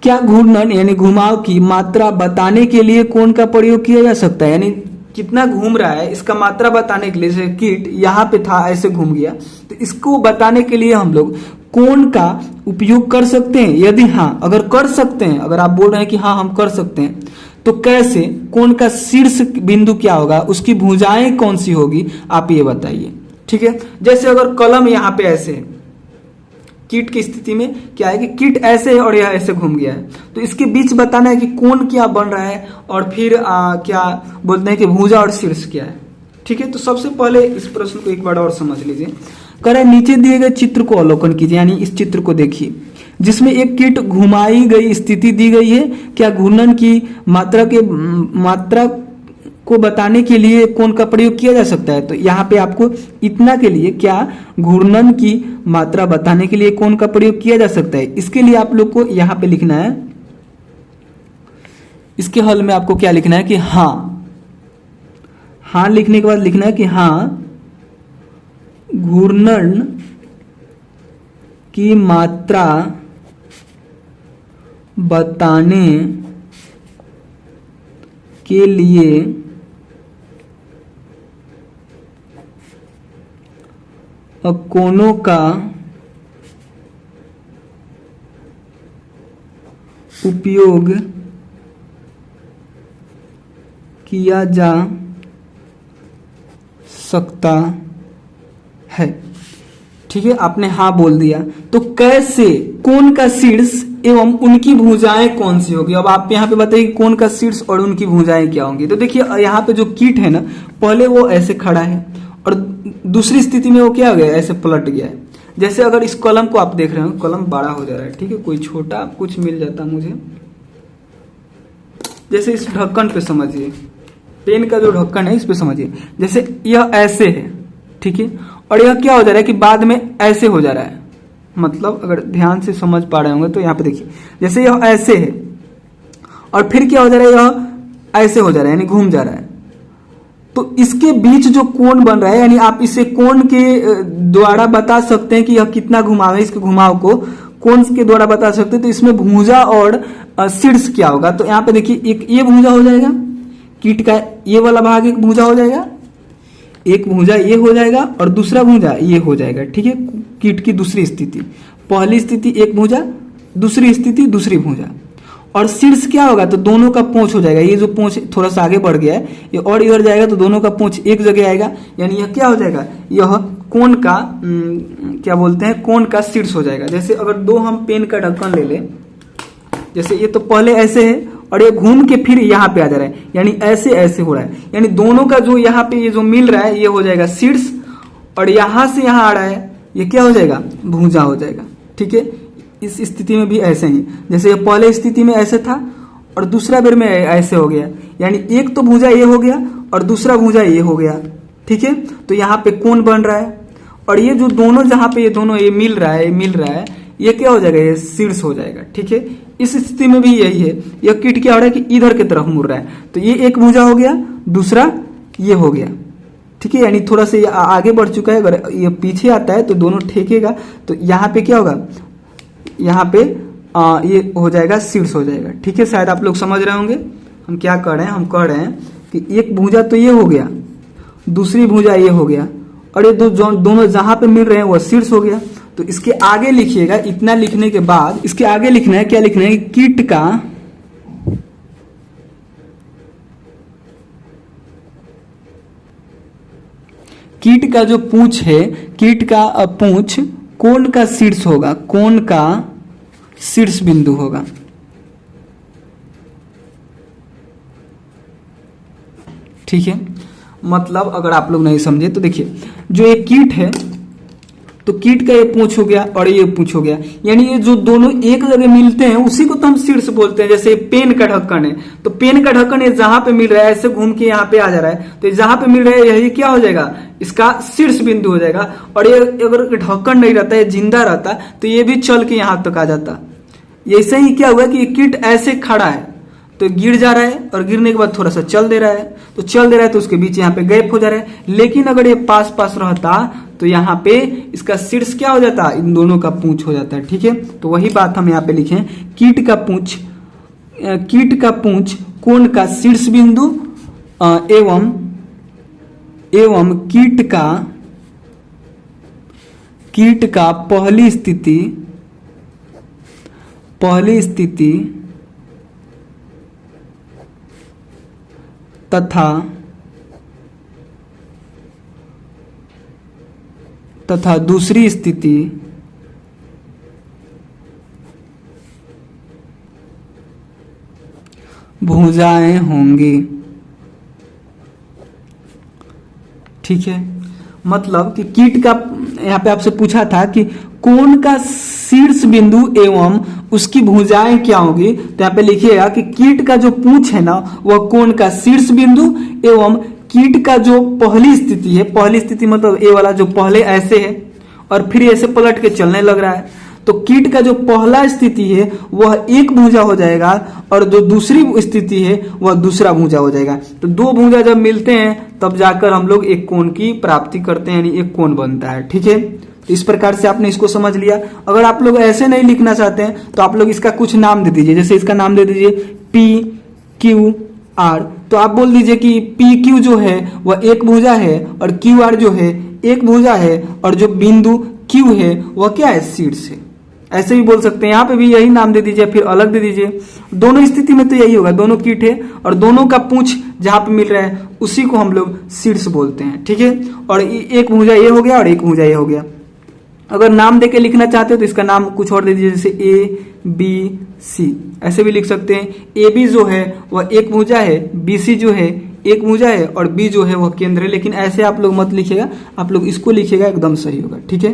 क्या घूर्णन यानी घुमाव की मात्रा बताने के लिए कोण का प्रयोग किया जा सकता है, यानी कितना घूम रहा है इसका मात्रा बताने के लिए, जैसे कीट यहाँ पे था ऐसे घूम गया, तो इसको बताने के लिए हम लोग कोण का उपयोग कर सकते हैं। यदि हाँ, अगर कर सकते हैं, अगर आप बोल रहे हैं कि हाँ हम कर सकते हैं, तो कैसे, कोण का शीर्ष बिंदु क्या होगा, उसकी भुजाएं कौन सी होगी, आप ये बताइए, ठीक है। जैसे अगर कलम यहाँ पे ऐसे है, कीट की स्थिति में क्या है कि कीट ऐसे है और यह ऐसे घूम गया है, तो इसके बीच बताना है कि कोण क्या बन रहा है और फिर क्या बोलते हैं कि भुजा और शीर्ष क्या है, ठीक है। तो सबसे पहले इस प्रश्न को एक बार और समझ लीजिए। करें नीचे दिए गए चित्र को अवलोकन कीजिए, यानी इस चित्र को देखिए जिसमें एक कीट घुमाई गई स्थिति दी गई है। क्या घूर्णन की मात्रा को बताने के लिए कोण का प्रयोग किया जा सकता है, तो यहाँ पे आपको इतना के लिए क्या घूर्णन की मात्रा बताने के लिए कोण का प्रयोग किया जा सकता है, इसके लिए आप लोग को यहाँ पे लिखना है, इसके हल में आपको क्या लिखना है कि हाँ, हाँ लिखने के बाद लिखना है कि हाँ घूर्णन की मात्रा बताने के लिए कोणों का उपयोग किया जा सकता है, ठीक है। आपने हाँ बोल दिया, तो कैसे, कोण का शीर्ष एवं उनकी भुजाएं कौन सी होगी। अब आप यहाँ पे बताइए कोण का शीर्ष और उनकी भुजाएं क्या होंगी। तो देखिए यहाँ पे जो कीट है ना, पहले वो ऐसे खड़ा है और दूसरी स्थिति में वो क्या हो गया, ऐसे पलट गया है। जैसे अगर इस कलम को आप देख रहे हो, कलम बड़ा हो जा रहा है, ठीक है, कोई छोटा कुछ मिल जाता मुझे, जैसे इस ढक्कन पे समझिए, पेन का जो ढक्कन है इस पे समझिए, जैसे यह ऐसे है, ठीक है, और यह क्या हो जा रहा है कि बाद में ऐसे हो जा रहा है। मतलब अगर ध्यान से समझ पा रहे होंगे तो यहाँ पे देखिए, जैसे यह ऐसे है और फिर क्या हो जा रहा है, यह ऐसे हो जा रहा है, यानी घूम जा रहा है। तो इसके बीच जो कोण बन रहा है, यानी आप इसे कोण के द्वारा बता सकते हैं कि यह कितना घुमाव है, इसके घुमाव को कोण के द्वारा बता सकते हैं। तो इसमें भुजा और शीर्ष क्या होगा, तो यहाँ पे देखिए एक ये भुजा हो जाएगा, कीट का ये वाला भाग एक भुजा हो जाएगा, एक भुजा ये हो जाएगा और दूसरा भुजा ये हो जाएगा, ठीक है। कीट की दूसरी स्थिति, पहली स्थिति एक भुजा, दूसरी स्थिति दूसरी भुजा, और शीर्ष क्या होगा, तो दोनों का पूंछ हो जाएगा। ये जो पूंछ थोड़ा सा आगे बढ़ गया है, ये और इधर जाएगा तो दोनों का पूंछ एक जगह आएगा, यानी यह क्या हो जाएगा, यह कोण का क्या बोलते हैं, कोण का शीर्ष हो जाएगा। जैसे अगर दो हम पेन का ढक्कन ले लें, जैसे ये तो पहले ऐसे है और ये घूम के फिर यहाँ पे आ जा रहा है, यानी ऐसे ऐसे हो रहा है, यानी दोनों का जो यहाँ पे ये जो मिल रहा है ये हो जाएगा शीर्ष, और यहाँ से यहाँ आ रहा है ये क्या हो जाएगा, भुजा हो जाएगा, ठीक है। इस स्थिति में भी ऐसे ही, जैसे ये पहले स्थिति में ऐसे था और दूसरा बेर में ऐसे हो गया, यानी एक तो भुजा ये हो गया और दूसरा भुजा ये हो गया, ठीक है। तो यहाँ पे कोण बन रहा है, और ये जो दोनों जहाँ पे ये दोनों ये मिल रहा है, ये क्या हो जाएगा, ये शीर्ष हो जाएगा, ठीक है। इस स्थिति में भी यही है, यह कीट क्या हो रहा है कि इधर की तरफ मुड़ रहा है, तो ये एक भुजा हो गया, दूसरा ये हो गया, ठीक है, यानी थोड़ा सा ये आगे बढ़ चुका है। अगर ये पीछे आता है तो दोनों ठेकेगा, तो यहाँ पे क्या होगा, यहाँ पे ये हो जाएगा शीर्ष हो जाएगा, ठीक है। शायद आप लोग समझ रहे होंगे हम क्या कर रहे हैं। हम कह रहे हैं कि एक भुजा तो ये हो गया, दूसरी भुजा ये हो गया, और ये दोनों जहां पे मिल रहे हैं वह शीर्ष हो गया। तो इसके आगे लिखिएगा, इतना लिखने के बाद इसके आगे लिखना है, क्या लिखना है, कीट का जो पूंछ है, कीट का पूंछ कोण का शीर्ष होगा, कोण का शीर्ष बिंदु होगा, ठीक है। मतलब अगर आप लोग नहीं समझे तो देखिए, जो ये कीट है तो कीट का ये पूंछ हो गया और ये पूंछ हो गया, यानी ये जो दोनों एक जगह मिलते हैं उसी को तो हम शीर्ष बोलते हैं। जैसे पेन का ढक्कन है, तो पेन का ढक्कन ये जहां पे मिल रहा है ऐसे घूम के यहाँ पे आ जा रहा है, तो जहां पे मिल रहा है यही क्या हो जाएगा, इसका शीर्ष बिंदु हो जाएगा। और ये अगर ढक्कन नहीं रहता, ये जिंदा रहता, तो ये भी चल के यहाँ तक आ जाता। ऐसे ही क्या हुआ कि ये कीट ऐसे खड़ा है तो गिर जा रहा है, और गिरने के बाद थोड़ा सा चल दे रहा है, तो चल दे रहा है तो उसके बीच यहाँ पे गैप हो जा रहा है। लेकिन अगर ये पास पास रहता तो यहाँ पे इसका शीर्ष क्या हो जाता, इन दोनों का पूंछ हो जाता है, ठीक है। तो वही बात हम यहाँ पे लिखें, कीट का पूंछ कोण का शीर्ष बिंदु एवं कीट का पहली स्थिति तथा दूसरी स्थिति भुजाएं होंगी, ठीक है। मतलब कि कीट का, यहाँ पे आपसे पूछा था कि कोण का शीर्ष बिंदु एवं उसकी भुजाएं क्या होगी, तो यहाँ पे लिखिएगा कि कीट का जो पूंछ है ना वह कोण का शीर्ष बिंदु एवं कीट का जो पहली स्थिति है, पहली स्थिति मतलब ये वाला जो पहले ऐसे है और फिर ऐसे पलट के चलने लग रहा है, तो कीट का जो पहला स्थिति है वह एक भुजा हो जाएगा और जो दूसरी स्थिति है वह दूसरा भुजा हो जाएगा। तो दो भुजा जब मिलते हैं तब जाकर हम लोग एक कोण की प्राप्ति करते हैं, यानी एक कोण बनता है, ठीक है। तो इस प्रकार से आपने इसको समझ लिया। अगर आप लोग ऐसे नहीं लिखना चाहते हैं तो आप लोग इसका कुछ नाम दे दीजिए, जैसे इसका नाम दे दीजिए PQR, तो आप बोल दीजिए कि PQ जो है वह एक भुजा है और QR जो है एक भुजा है, और जो बिंदु Q है वह क्या है, शीर्ष है। ऐसे भी बोल सकते हैं, यहाँ पे भी यही नाम दे दीजिए, फिर अलग दे दीजिए। दोनों स्थिति में तो यही होगा, दोनों कीट है और दोनों का पूंछ जहां पे मिल रहा है उसी को हम लोग शीर्ष बोलते हैं, ठीक है। और एक भुजा ये हो गया और एक भुजा ये हो गया। अगर नाम देके लिखना चाहते हो तो इसका नाम कुछ और दे दीजिए, जैसे ABC, ऐसे भी लिख सकते हैं। AB जो है वह एक भुजा है, BC जो है एक भुजा है और बी जो है वह केंद्र है, लेकिन ऐसे आप लोग मत लिखिएगा, आप लोग इसको लिखिएगा, एकदम सही होगा। ठीक है,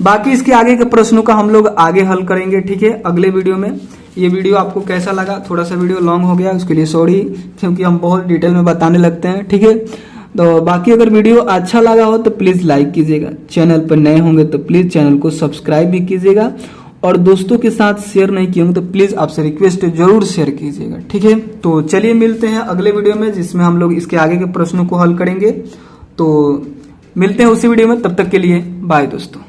बाकी इसके आगे के प्रश्नों का हम लोग आगे हल करेंगे। ठीक है, अगले वीडियो में। ये वीडियो आपको कैसा लगा? थोड़ा सा वीडियो लॉन्ग हो गया, उसके लिए सॉरी, क्योंकि हम बहुत डिटेल में बताने लगते हैं। ठीक है, तो बाकी अगर वीडियो अच्छा लगा हो तो प्लीज लाइक कीजिएगा, चैनल पर नए होंगे तो प्लीज चैनल को सब्सक्राइब भी कीजिएगा, और दोस्तों के साथ शेयर नहीं किए होंगे तो प्लीज आपसे रिक्वेस्ट है जरूर शेयर कीजिएगा। ठीक है, तो चलिए मिलते हैं अगले वीडियो में, जिसमें हम लोग इसके आगे के प्रश्नों को हल करेंगे। तो मिलते हैं उसी वीडियो में, तब तक के लिए बाय दोस्तों।